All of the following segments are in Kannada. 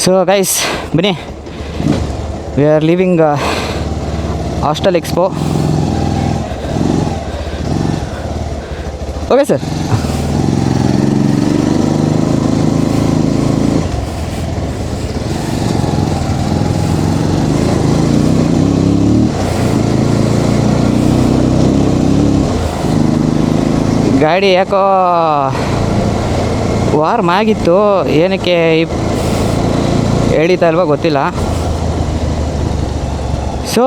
ಸೊ ಗೈಸ್ ಬನ್ನಿ, we are living hostel expo. Okay sir. ಗಾಡಿ ಯಾಕೋ ವಾರ್ಮ್ ಆಗಿತ್ತು, ಏನಕ್ಕೆ ಹೇಳಿತಾ ಇಲ್ವಾ ಗೊತ್ತಿಲ್ಲ. ಸೊ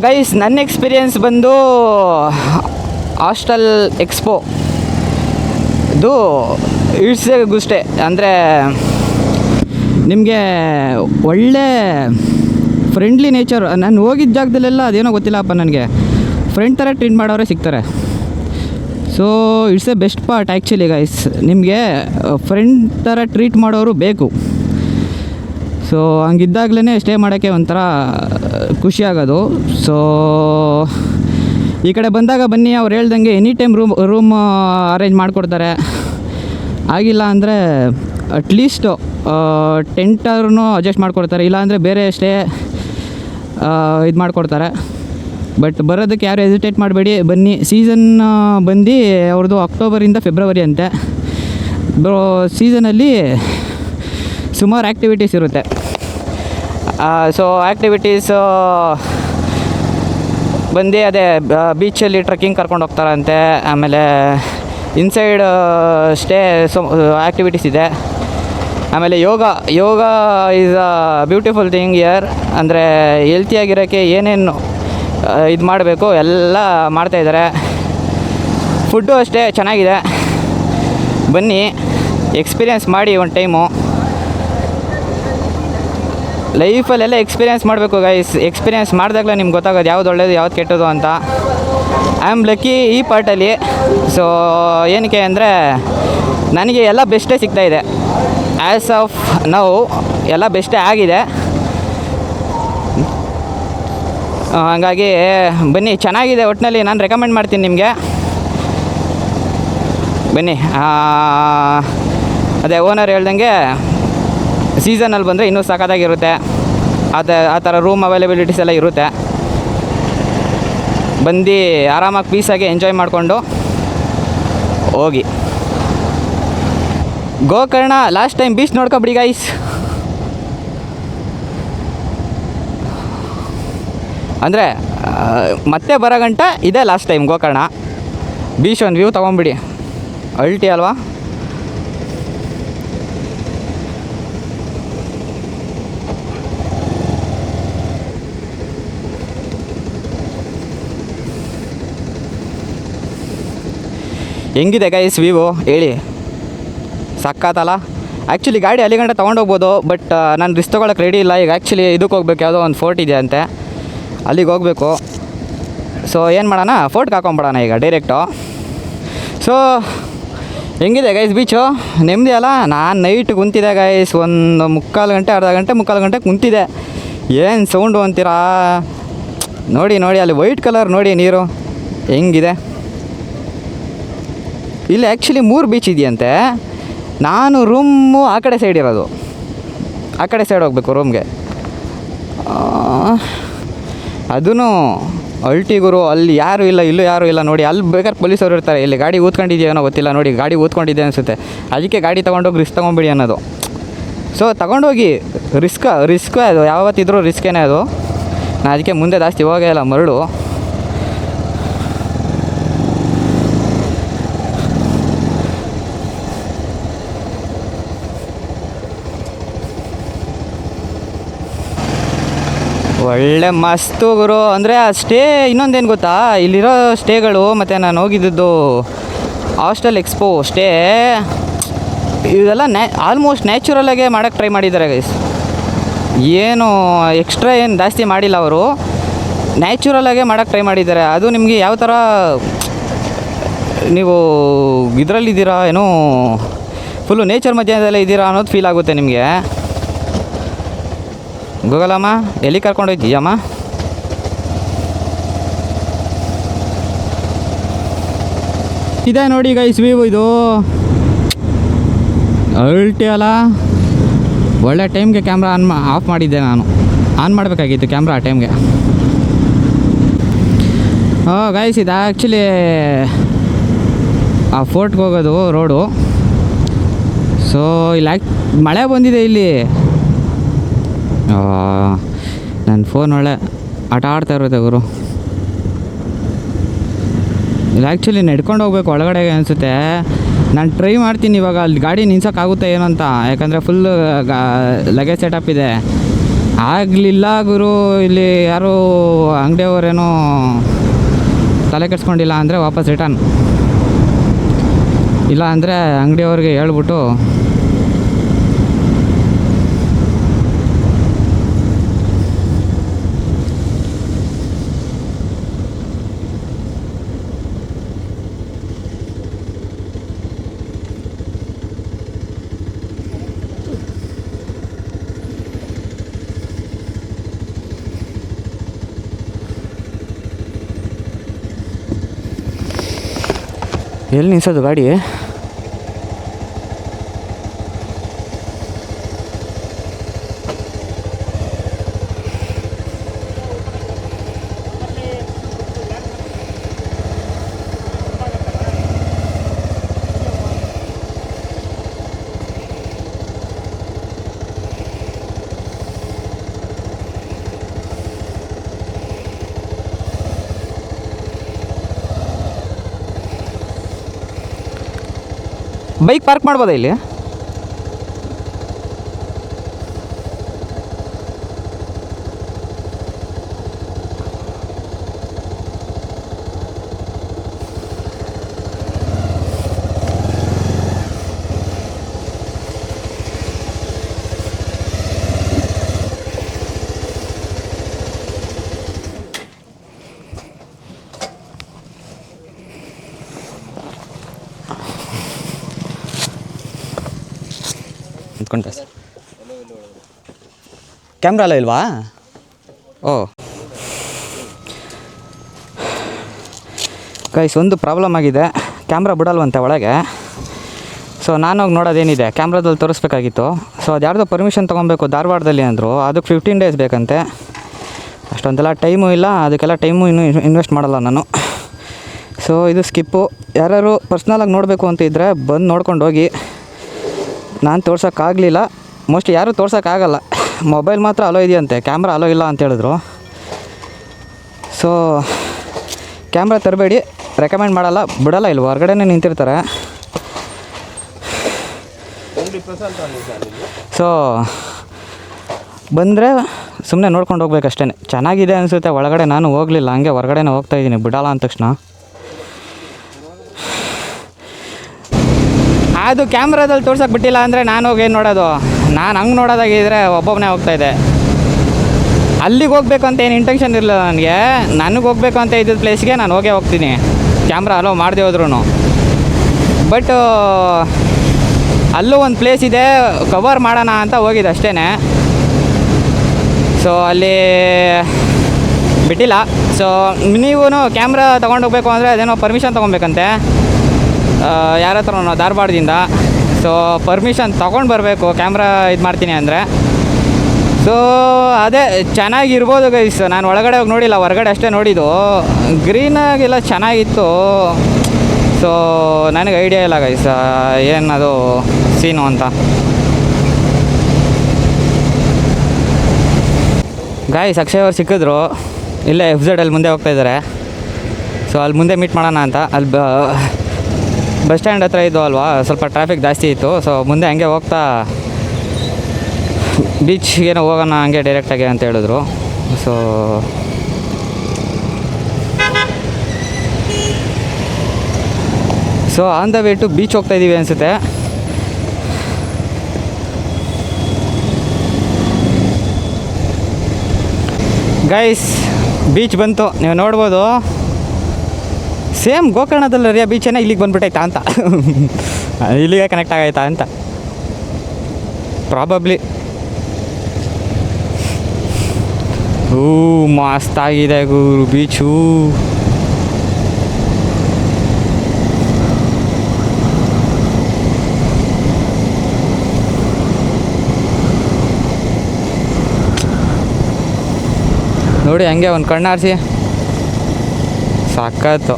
ಗೈಸ್, ನನ್ನ ಎಕ್ಸ್ಪೀರಿಯೆನ್ಸ್ ಬಂದು ಹಾಸ್ಟೆಲ್ ಎಕ್ಸ್ಪೋ ಇದು ಇಟ್ಸ್ ಎ ಗುಸ್ಟೆ. ಅಂದರೆ ನಿಮಗೆ ಒಳ್ಳೆ ಫ್ರೆಂಡ್ಲಿ ನೇಚರ್. ನಾನು ಹೋಗಿದ್ದ ಜಾಗದಲ್ಲೆಲ್ಲ ಅದೇನೋ ಗೊತ್ತಿಲ್ಲಪ್ಪ ನನಗೆ, ಫ್ರೆಂಡ್ ಥರ ಟ್ರೀಟ್ ಮಾಡೋರೇ ಸಿಗ್ತಾರೆ. So it's A best part actually guys. ನಿಮಗೆ ಫ್ರೆಂಡ್ ಥರ ಟ್ರೀಟ್ ಮಾಡೋರು ಬೇಕು. ಸೊ ಹಂಗಿದ್ದಾಗಲೇ ಸ್ಟೇ ಮಾಡೋಕ್ಕೆ ಒಂಥರ ಖುಷಿಯಾಗೋದು. ಸೊ ಈ ಕಡೆ ಬಂದಾಗ ಬನ್ನಿ, ಅವ್ರು ಹೇಳ್ದಂಗೆ ಎನಿ ಟೈಮ್ ರೂಮ್ ಅರೇಂಜ್ ಮಾಡಿಕೊಡ್ತಾರೆ. ಆಗಿಲ್ಲ ಅಂದರೆ ಅಟ್ಲೀಸ್ಟು ಟೆಂಟರ್ನೂ ಅಡ್ಜಸ್ಟ್ ಮಾಡಿಕೊಡ್ತಾರೆ, ಇಲ್ಲಾಂದರೆ ಬೇರೆ ಸ್ಟೇ ಇದು ಮಾಡಿಕೊಡ್ತಾರೆ. ಬಟ್ ಬರೋದಕ್ಕೆ ಯಾರು ಹೆಸಿಟೇಟ್ ಮಾಡಬೇಡಿ, ಬನ್ನಿ. ಸೀಸನ್ ಬಂದು ಅವ್ರದ್ದು ಅಕ್ಟೋಬರಿಂದ ಫೆಬ್ರವರಿ ಅಂತೆ. ಸೀಸನಲ್ಲಿ ಸುಮಾರು ಆ್ಯಕ್ಟಿವಿಟೀಸ್ ಇರುತ್ತೆ. ಸೊ ಆ್ಯಕ್ಟಿವಿಟೀಸು ಬಂದು ಅದೇ ಬೀಚಲ್ಲಿ ಟ್ರೆಕ್ಕಿಂಗ್ ಕರ್ಕೊಂಡು ಹೋಗ್ತಾರಂತೆ. ಆಮೇಲೆ ಇನ್ಸೈಡ್ ಸ್ಟೇ ಆ್ಯಕ್ಟಿವಿಟೀಸ್ ಇದೆ. ಆಮೇಲೆ yoga is a beautiful thing year. ಅಂದರೆ ಹೆಲ್ತಿಯಾಗಿರೋಕ್ಕೆ ಏನೇನು ಇದು ಮಾಡಬೇಕು ಎಲ್ಲ ಮಾಡ್ತಾಯಿದ್ದಾರೆ. ಫುಡ್ಡು ಅಷ್ಟೇ ಚೆನ್ನಾಗಿದೆ. ಬನ್ನಿ, ಎಕ್ಸ್ಪೀರಿಯೆನ್ಸ್ ಮಾಡಿ ಒಂದು ಟೈಮು. ಲೈಫಲ್ಲೆಲ್ಲ ಎಕ್ಸ್ಪೀರಿಯೆನ್ಸ್ ಮಾಡಬೇಕು ಗೈಸ್. ಎಕ್ಸ್ಪೀರಿಯೆನ್ಸ್ ಮಾಡಿದಾಗಲೇ ನಿಮ್ಗೆ ಗೊತ್ತಾಗೋದು ಯಾವ್ದು ಒಳ್ಳೇದು ಯಾವ್ದು ಕೆಟ್ಟದು ಅಂತ. ಐ ಆಮ್ ಲಕ್ಕಿ ಈ ಪಾರ್ಟಲ್ಲಿ. ಸೊ ಏನಕ್ಕೆ ಅಂದರೆ ನನಗೆ ಎಲ್ಲ ಬೆಸ್ಟೇ ಸಿಗ್ತಾಯಿದೆ. ಆ್ಯಸ್ ಆಫ್ ನೌ ಎಲ್ಲ ಬೆಸ್ಟೇ ಆಗಿದೆ. ಹಾಗಾಗಿ ಬನ್ನಿ, ಚೆನ್ನಾಗಿದೆ ಒಟ್ಟಿನಲ್ಲಿ. ನಾನು ರೆಕಮೆಂಡ್ ಮಾಡ್ತೀನಿ ನಿಮಗೆ. ಬನ್ನಿ. ಅದೇ ಓನರ್ ಹೇಳ್ದಂಗೆ ಸೀಸನಲ್ಲಿ ಬಂದರೆ ಇನ್ನೂ ಸಖತ್ತಾಗಿರುತ್ತೆ. ಆ ಥರ ರೂಮ್ ಅವೈಲಬಿಲಿಟೀಸ್ ಎಲ್ಲ ಇರುತ್ತೆ. ಬಂದು ಆರಾಮಾಗಿ ಪೀಸಾಗಿ ಎಂಜಾಯ್ ಮಾಡಿಕೊಂಡು ಹೋಗಿ. ಗೋಕರ್ಣ ಲಾಸ್ಟ್ ಟೈಮ್ ಬೀಚ್ ನೋಡ್ಕೊಬಿಡಿ ಗೈಸ್. ಅಂದರೆ ಮತ್ತೆ ಬರೋ ಗಂಟ ಇದೇ ಲಾಸ್ಟ್ ಟೈಮ್ ಗೋಕರ್ಣ. ಬೀಚ್ ಒಂದು ವ್ಯೂ ತೊಗೊಂಬಿಡಿ, ಅಲ್ಟಿ ಅಲ್ವಾ. ಹೆಂಗಿದೆ ಗೈಸ್ ವ್ಯೂ ಹೇಳಿ? ಸಕ್ಕತ್ತಲ್ಲ. ಆ್ಯಕ್ಚುಲಿ ಗಾಡಿ ಅಲ್ಲಿ ಗಂಟೆ ತೊಗೊಂಡೋಗ್ಬೋದು, ಬಟ್ ನಾನು ರಿಸ್ಕ್ ತೊಗೊಳಕ್ಕೆ ರೆಡಿ ಇಲ್ಲ. ಈಗ ಆ್ಯಕ್ಚುಲಿ ಇದಕ್ಕೆ ಹೋಗ್ಬೇಕು, ಯಾವುದೋ ಒಂದು ಫೋರ್ಟ್ ಇದೆ ಅಂತೆ, ಅಲ್ಲಿಗೆ ಹೋಗಬೇಕು. ಸೊ ಏನು ಮಾಡೋಣ, ಫೋರ್ಟ್ಗೆ ಹಾಕೊಂಬಿಡೋಣ ಈಗ ಡೈರೆಕ್ಟು. ಸೊ ಹೆಂಗಿದೆ ಗೈಸ್ ಬೀಚು? ನೆಮ್ಮದಿ ಅಲ್ಲ. ನಾನು ನೈಟ್ ಕುಂತಿದ್ದೆ ಗೈಸ್, ಒಂದು ಅರ್ಧ ಗಂಟೆ ಕುಂತಿದ್ದೆ. ಏನು ಸೌಂಡು ಅಂತೀರಾ? ನೋಡಿ ಅಲ್ಲಿ ವೈಟ್ ಕಲರ್ ನೋಡಿ ನೀರು ಹೆಂಗಿದೆ. ಇಲ್ಲಿ ಆ್ಯಕ್ಚುಲಿ 3 ಬೀಚ್ ಇದೆಯಂತೆ. ನಾನು ರೂಮು ಆ ಕಡೆ ಸೈಡ್ ಇರೋದು, ಆ ಕಡೆ ಸೈಡ್ ಹೋಗ್ಬೇಕು ರೂಮ್ಗೆ. ಅದೂ ಅಲ್ಟಿಗುರು, ಅಲ್ಲಿ ಯಾರೂ ಇಲ್ಲ, ಇಲ್ಲೂ ಯಾರೂ ಇಲ್ಲ ನೋಡಿ. ಅಲ್ಲಿ ಬೇಕಾದ್ರೆ ಪೊಲೀಸವ್ರು ಇರ್ತಾರೆ. ಇಲ್ಲಿ ಗಾಡಿ ಊದ್ಕೊಂಡಿದ್ದೀನೋ ಗೊತ್ತಿಲ್ಲ ನೋಡಿ, ಗಾಡಿ ಊದ್ಕೊಂಡಿದ್ದೆ ಅನಿಸುತ್ತೆ. ಅದಕ್ಕೆ ಗಾಡಿ ತೊಗೊಂಡೋಗಿ ರಿಸ್ಕ್ ತೊಗೊಂಬಿಡಿ ಅನ್ನೋದು. ಸೊ ತಗೊಂಡೋಗಿ ರಿಸ್ಕ್ ಅದು ಯಾವತ್ತಿದ್ರೂ ರಿಸ್ಕೇನೆ ಅದು. ನಾನು ಅದಕ್ಕೆ ಮುಂದೆ ಜಾಸ್ತಿ ಹೋಗೇ ಇಲ್ಲ, ಮರಳು. ಒಳ್ಳೆ ಮಸ್ತು ಗುರು. ಅಂದರೆ ಆ ಸ್ಟೇ ಇನ್ನೊಂದೇನು ಗೊತ್ತಾ, ಇಲ್ಲಿರೋ ಸ್ಟೇಗಳು ಮತ್ತು ನಾನು ಹೋಗಿದ್ದು ಹಾಸ್ಟೆಲ್ ಎಕ್ಸ್ಪೋ ಸ್ಟೇ, ಇದೆಲ್ಲ ಆಲ್ಮೋಸ್ಟ್ ನ್ಯಾಚುರಲಾಗೆ ಮಾಡೋಕ್ಕೆ ಟ್ರೈ ಮಾಡಿದ್ದಾರೆ ಗೈಸ್. ಏನು ಎಕ್ಸ್ಟ್ರಾ ಏನು ಜಾಸ್ತಿ ಮಾಡಿಲ್ಲ ಅವರು, ನ್ಯಾಚುರಲಾಗೆ ಮಾಡೋಕ್ಕೆ ಟ್ರೈ ಮಾಡಿದ್ದಾರೆ. ಅದು ನಿಮಗೆ ಯಾವ ಥರ ನೀವು ಇದರಲ್ಲಿದ್ದೀರಾ ಏನೋ, ಫುಲ್ಲು ನೇಚರ್ ಮಧ್ಯದಲ್ಲೇ ಇದ್ದೀರಾ ಅನ್ನೋದು ಫೀಲ್ ಆಗುತ್ತೆ ನಿಮಗೆ. ಗೂಗಲಮ್ಮ ಎಲ್ಲಿ ಕರ್ಕೊಂಡೋಯ್ತೀಯಮ್ಮ? ಇದೆ ನೋಡಿ ಗೈಸ್ ವ್ಯೂ, ಇದು ಅಲ್ಟಿ ಅಲ್ಲ. ಒಳ್ಳೆ ಟೈಮ್ಗೆ ಕ್ಯಾಮ್ರಾ ಆಫ್ ಮಾಡಿದ್ದೆ ನಾನು. ಆನ್ ಮಾಡಬೇಕಾಗಿತ್ತು ಕ್ಯಾಮ್ರಾ ಆ ಟೈಮ್ಗೆ. ಗೈಸ್ ಇದು ಆ್ಯಕ್ಚುಲಿ ಆ ಫೋರ್ಟ್ಗೆ ಹೋಗೋದು ರೋಡು. ಸೊ ಇಲ್ಲಿ ಮಳೆ ಬಂದಿದೆ ಇಲ್ಲಿ. ನನ್ನ ಫೋನ್ ಒಳ್ಳೆ ಆಟ ಆಡ್ತಾ ಇರುತ್ತೆ ಗುರು. ಇಲ್ಲಿ ಆ್ಯಕ್ಚುಲಿ ನಡ್ಕೊಂಡು ಹೋಗ್ಬೇಕು ಒಳಗಡೆಗೆ ಅನಿಸುತ್ತೆ. ನಾನು ಟ್ರೈ ಮಾಡ್ತೀನಿ ಇವಾಗ ಅಲ್ಲಿ ಗಾಡಿ ನಿಲ್ಸೋಕ್ಕಾಗುತ್ತೆ ಏನೋ ಅಂತ, ಯಾಕಂದರೆ ಫುಲ್ ಲಗೇಜ್ ಸೆಟಪ್ ಇದೆ. ಆಗಲಿಲ್ಲ ಗುರು. ಇಲ್ಲಿ ಯಾರು ಅಂಗಡಿಯವರೇನೋ ತಲೆ ಕೆಡ್ಸ್ಕೊಂಡಿಲ್ಲ ಅಂದರೆ ವಾಪಸ್ ರಿಟರ್ನ್, ಇಲ್ಲ ಅಂದರೆ ಅಂಗಡಿಯವ್ರಿಗೆ ಹೇಳ್ಬಿಟ್ಟು ಎಲ್ಲಿ ನಿಲ್ಸೋದು ಗಾಡಿ? ಬೈಕ್ ಪಾರ್ಕ್ ಮಾಡ್ಬೋದಾ ಇಲ್ಲಿ? ಅಂದ್ಕೊಂಡೆ ಸರ್. ಕ್ಯಾಮ್ರಾ ಎಲ್ಲ ಇಲ್ವಾ? ಓ ಗೈಸ್, ಒಂದು ಪ್ರಾಬ್ಲಮ್ ಆಗಿದೆ. ಕ್ಯಾಮ್ರಾ ಬಿಡಲ್ವಂತೆ ಒಳಗೆ. ಸೊ ನಾನು ಹೋಗಿ ನೋಡೋದೇನಿದೆ, ಕ್ಯಾಮ್ರಾದಲ್ಲಿ ತೋರಿಸ್ಬೇಕಾಗಿತ್ತು. ಸೊ ಅದು ಯಾರ್ದೋ ಪರ್ಮಿಷನ್ ತೊಗೊಬೇಕು ಧಾರವಾಡದಲ್ಲಿ ಅಂದರು. ಅದಕ್ಕೆ 15 days ಬೇಕಂತೆ. ಅಷ್ಟೊಂದೆಲ್ಲ ಟೈಮು ಇಲ್ಲ, ಅದಕ್ಕೆಲ್ಲ ಟೈಮು ಇನ್ನೂ ಇನ್ವೆಸ್ಟ್ ಮಾಡಲ್ಲ ನಾನು. ಸೊ ಇದು ಸ್ಕಿಪ್ಪು. ಯಾರು ಪರ್ಸ್ನಲಾಗಿ ನೋಡಬೇಕು ಅಂತ ಇದ್ದರೆ ಬಂದು ನೋಡ್ಕೊಂಡು ಹೋಗಿ. ನಾನು ತೋರ್ಸೋಕ್ಕಾಗಲಿಲ್ಲ, ಮೋಸ್ಟ್ಲಿ ಯಾರೂ ತೋರ್ಸೋಕ್ಕಾಗಲ್ಲ. ಮೊಬೈಲ್ ಮಾತ್ರ ಅಲೋ ಇದೆಯಂತೆ, ಕ್ಯಾಮ್ರಾ ಅಲೋ ಇಲ್ಲ ಅಂತ ಹೇಳಿದ್ರು. ಸೊ ಕ್ಯಾಮ್ರಾ ತರಬೇಡಿ, ರೆಕಮೆಂಡ್ ಮಾಡಲ್ಲ, ಬಿಡಲ್ಲ. ಇಲ್ಲಿ ಹೊರಗಡೆನೇ ನಿಂತಿರ್ತಾರೆ. ಸೊ ಬಂದರೆ ಸುಮ್ಮನೆ ನೋಡ್ಕೊಂಡು ಹೋಗ್ಬೇಕಷ್ಟೇ. ಚೆನ್ನಾಗಿದೆ ಅನಿಸುತ್ತೆ ಒಳಗಡೆ. ನಾನು ಹೋಗಲಿಲ್ಲ, ಹಂಗೆ ಹೊರಗಡೆನೇ ಹೋಗ್ತಾಯಿದ್ದೀನಿ ಬಿಡಲ್ಲ ಅಂದ ತಕ್ಷಣ. ಅದು ಕ್ಯಾಮ್ರಾದಲ್ಲಿ ತೋರ್ಸೋಕೆ ಬಿಟ್ಟಿಲ್ಲ ಅಂದರೆ ನಾನು ಹೋಗಿ ಏನು ನೋಡೋದು? ನಾನು ಹಂಗೆ ನೋಡೋದಾಗಿದ್ದರೆ ಒಬ್ಬೊಬ್ಬನೇ ಹೋಗ್ತಾಯಿದ್ದೆ. ಅಲ್ಲಿಗೆ ಹೋಗ್ಬೇಕು ಅಂತ ಏನು ಇಂಟೆನ್ಷನ್ ಇರಲಿಲ್ಲ ನನಗೆ. ನನಗೆ ಹೋಗ್ಬೇಕು ಅಂತ ಇದ್ದಿದ್ದ ಪ್ಲೇಸ್ಗೆ ನಾನು ಹೋಗ್ತೀನಿ, ಕ್ಯಾಮ್ರಾ ಅಲೋ ಮಾಡದೆ ಹೋದ್ರೂ. ಬಟ್ ಅಲ್ಲೂ ಒಂದು ಪ್ಲೇಸ್ ಇದೆ, ಕವರ್ ಮಾಡೋಣ ಅಂತ ಹೋಗಿದ್ದೆ ಅಷ್ಟೇ. ಸೊ ಅಲ್ಲಿ ಬಿಟ್ಟಿಲ್ಲ. ಸೊ ನೀವು ಕ್ಯಾಮ್ರಾ ತೊಗೊಂಡೋಗ್ಬೇಕು ಅಂದರೆ ಅದೇನೋ ಪರ್ಮಿಷನ್ ತೊಗೊಬೇಕಂತೆ ಯಾರ ಹತ್ರನೋ ಧಾರವಾಡದಿಂದ. ಸೊ ಪರ್ಮಿಷನ್ ತೊಗೊಂಡು ಬರಬೇಕು ಕ್ಯಾಮ್ರಾ ಇದು ಮಾಡ್ತೀನಿ ಅಂದರೆ. ಸೊ ಅದೇ ಚೆನ್ನಾಗಿರ್ಬೋದು ಗೈಸ್. ನಾನು ಒಳಗಡೆ ಹೋಗಿ ನೋಡಿಲ್ಲ, ಹೊರಗಡೆ ಅಷ್ಟೇ ನೋಡಿದ್ದು. ಗ್ರೀನಾಗೆಲ್ಲ ಚೆನ್ನಾಗಿತ್ತು. ಸೊ ನನಗೆ ಐಡಿಯಾ ಇಲ್ಲ ಗೈಸ್ ಏನದು ಸೀನು ಅಂತ. ಗಾಯ್ಸ್ ಅಕ್ಷಯ್ ಅವ್ರು ಸಿಕ್ಕಿದ್ರು, ಇಲ್ಲೇ FZ ಅಲ್ಲಿ ಮುಂದೆ ಹೋಗ್ತಾಯಿದ್ದಾರೆ. ಸೊ ಅಲ್ಲಿ ಮುಂದೆ ಮೀಟ್ ಮಾಡೋಣ ಅಂತ. ಅಲ್ಲಿ ಬಸ್ ಸ್ಟ್ಯಾಂಡ್ ಹತ್ರ ಇದ್ದು ಅಲ್ವಾ, ಸ್ವಲ್ಪ ಟ್ರಾಫಿಕ್ ಜಾಸ್ತಿ ಇತ್ತು. ಸೊ ಮುಂದೆ ಹಂಗೆ ಹೋಗ್ತಾ ಬೀಚ್ಗೇನೋ ಹೋಗೋಣ ಹಂಗೆ ಡೈರೆಕ್ಟಾಗಿ ಅಂತ ಹೇಳಿದ್ರು. So on the way to beach ಹೋಗ್ತಾಯಿದ್ದೀವಿ ಅನಿಸುತ್ತೆ. ಗೈಸ್ ಬೀಚ್ ಬಂತು, ನೀವು ನೋಡ್ಬೋದು. ಸೇಮ್ ಗೋಕರ್ಣದಲ್ಲಿ ಹರಿಯೋ ಬೀಚೇನೆ ಇಲ್ಲಿಗೆ ಬಂದುಬಿಟ್ಟೈತಾ ಅಂತ ಇಲ್ಲಿಗೆ ಕನೆಕ್ಟ್ ಆಗೈತಾ ಅಂತ ಪ್ರಾಬಬ್ಲಿ. ಮಸ್ತಾಗಿದೆ ಗುರು ಬೀಚು. ನೋಡಿ ಹಂಗೆ ಒಂದು ಕಣ್ಣಾರಿಸಿ ಸಾಕಾಯ್ತು.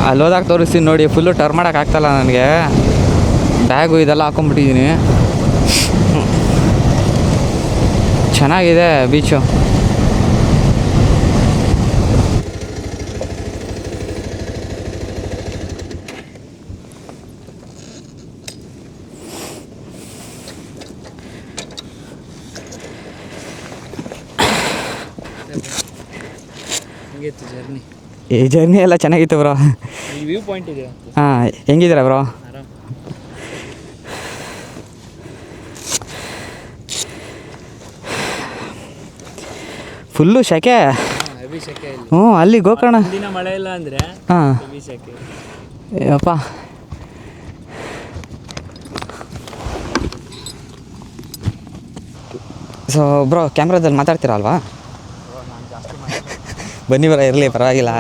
ಅಲ್ಲೋದಾಗ ತೋರಿಸ್ತೀನಿ ನೋಡಿ, ಫುಲ್ಲು ಟರ್ನ್ ಮಾಡೋಕ್ಕಾಗ್ತಲ್ಲ ನನಗೆ, ಬ್ಯಾಗು ಇದೆಲ್ಲ ಹಾಕೊಂಡ್ಬಿಟ್ಟಿದ್ದೀನಿ. ಚೆನ್ನಾಗಿದೆ ಬೀಚು. ಈ ಜರ್ನಿ ಎಲ್ಲ ಚೆನ್ನಾಗಿತ್ತು ಬ್ರೋ. ವ್ಯೂ ಪಾಯಿಂಟ್ ಇದೆ. ಹಾಂ, ಹೆಂಗಿದ್ದೀರಾ ಬ್ರೋ? ಫುಲ್ಲು ಸೆಕೆ. ಹ್ಞೂ, ಅಲ್ಲಿ ಗೋಕರ್ಣ ದಿನ ಮಳೆ ಇಲ್ಲ ಅಂದರೆ ಹಾಂ ಸೆಕೆ. ಅಪ್ಪ ಸೊ ಬ್ರೋ, ಕ್ಯಾಮ್ರಾದಲ್ಲಿ ಮಾತಾಡ್ತೀರಾ ಅಲ್ವಾ? ಬನ್ನಿ ಬ್ರೋ, ಇರಲಿ ಪರವಾಗಿಲ್ಲ.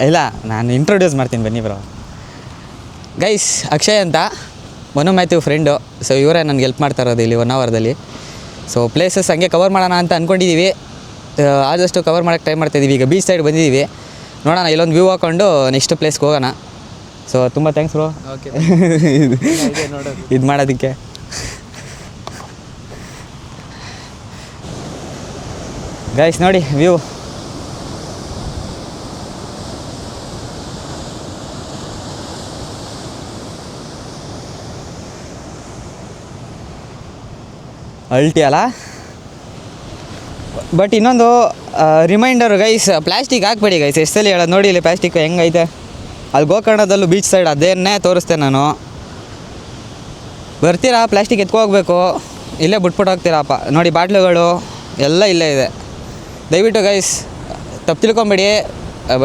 ಇಲ್ಲ, ನಾನು ಇಂಟ್ರೊಡ್ಯೂಸ್ ಮಾಡ್ತೀನಿ ಬನ್ನಿ ಬ್ರೋ. ಗೈಸ್, ಅಕ್ಷಯ್ ಅಂತ ಮನು ಮ್ಯಾಥ್ಯೂ ಫ್ರೆಂಡು. ಸೊ ಇವರೇ ನನಗೆ ಹೆಲ್ಪ್ ಮಾಡ್ತಾ ಇರೋದು ಇಲ್ಲಿ 1 ಅವರ್ದಲ್ಲಿ. ಸೊ ಪ್ಲೇಸಸ್ ಹಂಗೆ ಕವರ್ ಮಾಡೋಣ ಅಂತ ಅಂದ್ಕೊಂಡಿದ್ದೀವಿ. ಆದಷ್ಟು ಕವರ್ ಮಾಡೋಕ್ಕೆ ಟ್ರೈ ಮಾಡ್ತಾಯಿದ್ದೀವಿ. ಈಗ ಬೀಚ್ ಸೈಡ್ ಬಂದಿದ್ದೀವಿ, ನೋಡೋಣ ಇಲ್ಲೊಂದು ವ್ಯೂ ಹಾಕ್ಕೊಂಡು ನೆಕ್ಸ್ಟ್ ಪ್ಲೇಸ್ಗೆ ಹೋಗೋಣ. ಸೊ ತುಂಬ ಥ್ಯಾಂಕ್ಸ್ ಬ್ರೋ ಇದು ಮಾಡೋದಕ್ಕೆ. ಗೈಸ್ ನೋಡಿ ವ್ಯೂ. ಅಲ್ಟಿ ಅಲ್ಲ. ಬಟ್ ಇನ್ನೊಂದು ರಿಮೈಂಡರ್ ಗೈಸ್, ಪ್ಲಾಸ್ಟಿಕ್ ಹಾಕ್ಬೇಡಿ ಗೈಸ್. ಎಷ್ಟಲ್ಲಿ ಹೇಳೋದು ನೋಡಿ, ಇಲ್ಲಿ ಪ್ಲಾಸ್ಟಿಕ್ ಹೆಂಗೈತೆ. ಅಲ್ಲಿ ಗೋಕರ್ಣದಲ್ಲೂ ಬೀಚ್ ಸೈಡ್ ಅದೇನೇ ತೋರಿಸ್ತೇನೆ ನಾನು. ಬರ್ತೀರಾ, ಪ್ಲಾಸ್ಟಿಕ್ ಎತ್ಕೋಗ್ಬೇಕು, ಇಲ್ಲೇ ಬಿಟ್ಬಿಟ್ಟು ಹೋಗ್ತೀರಪ್ಪ. ನೋಡಿ ಬಾಟ್ಲುಗಳು ಎಲ್ಲ ಇಲ್ಲೇ ಇದೆ. ದಯವಿಟ್ಟು ಗೈಸ್ ತಪ್ಪು ತಿಳ್ಕೊಬೇಡಿ,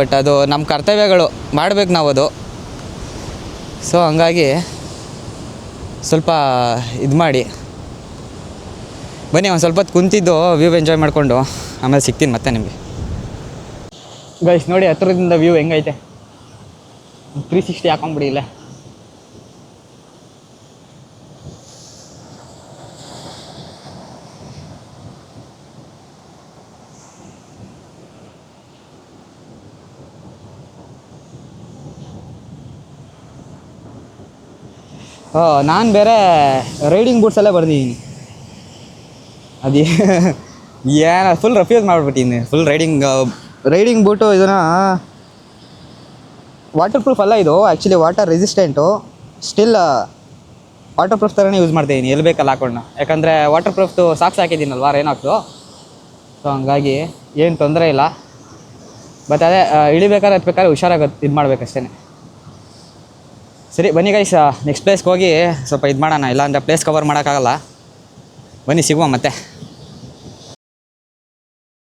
ಬಟ್ ಅದು ನಮ್ಮ ಕರ್ತವ್ಯಗಳು, ಮಾಡಬೇಕು ನಾವು ಅದು. ಸೊ ಹಂಗಾಗಿ ಸ್ವಲ್ಪ ಇದು ಮಾಡಿ ಬನ್ನಿ. ಒಂದು ಸ್ವಲ್ಪ ಹೊತ್ತು ಕುಂತಿದ್ದು ವ್ಯೂ ಎಂಜಾಯ್ ಮಾಡಿಕೊಂಡು ಆಮೇಲೆ ಸಿಗ್ತೀನಿ ಮತ್ತೆ ನಿಮಗೆ. ಗೈಸ್ ನೋಡಿ ಹತ್ತಿರದಿಂದ ವ್ಯೂ ಹೆಂಗೈತೆ. 360 ಹಾಕೊಂಡ್ಬಿಡಿ ಇಲ್ಲೇ. ನಾನು ಬೇರೆ ರೈಡಿಂಗ್ ಬೂಟ್ಸಲ್ಲೇ ಬರ್ದಿದ್ದೀನಿ. ಅದು ಏನು ಫುಲ್ ರೆಫ್ಯೂಸ್ ಮಾಡಿಬಿಟ್ಟಿದ್ದೀನಿ. Full riding boot. ಇದನ್ನು ವಾಟರ್ ಪ್ರೂಫ್ ಅಲ್ಲ ಇದು, actually water resistant. Still waterproof ಥರನೇ ಯೂಸ್ ಮಾಡ್ತಾಯಿದ್ದೀನಿ ಎಲ್ಲಿ ಬೇಕಲ್ಲ ಹಾಕೊಂಡು. ಯಾಕಂದರೆ ವಾಟರ್ ಪ್ರೂಫ್ದು ಸಾಕ್ಸ್ ಹಾಕಿದ್ದೀನಲ್ವಾ ರೇನಾಕ್ಸು. ಸೊ ಹಂಗಾಗಿ ಏನು ತೊಂದರೆ ಇಲ್ಲ. ಬಟ್ ಅದೇ ಇಳಿಬೇಕಾದ್ರೆ ಹತ್ಬೇಕಾದ್ರೆ ಹುಷಾರಾಗಿ ಇದು ಮಾಡಬೇಕಷ್ಟೇ. ಸರಿ ಬನ್ನಿ ಗೈಸ್, ನೆಕ್ಸ್ಟ್ ಪ್ಲೇಸ್ಗೆ ಹೋಗಿ ಸ್ವಲ್ಪ ಇದು ಮಾಡೋಣ. ಇಲ್ಲಾಂದರೆ ಪ್ಲೇಸ್ ಕವರ್ ಮಾಡೋಕ್ಕಾಗಲ್ಲ. ಬನ್ನಿ ಸಿಗುವ ಮತ್ತೆ.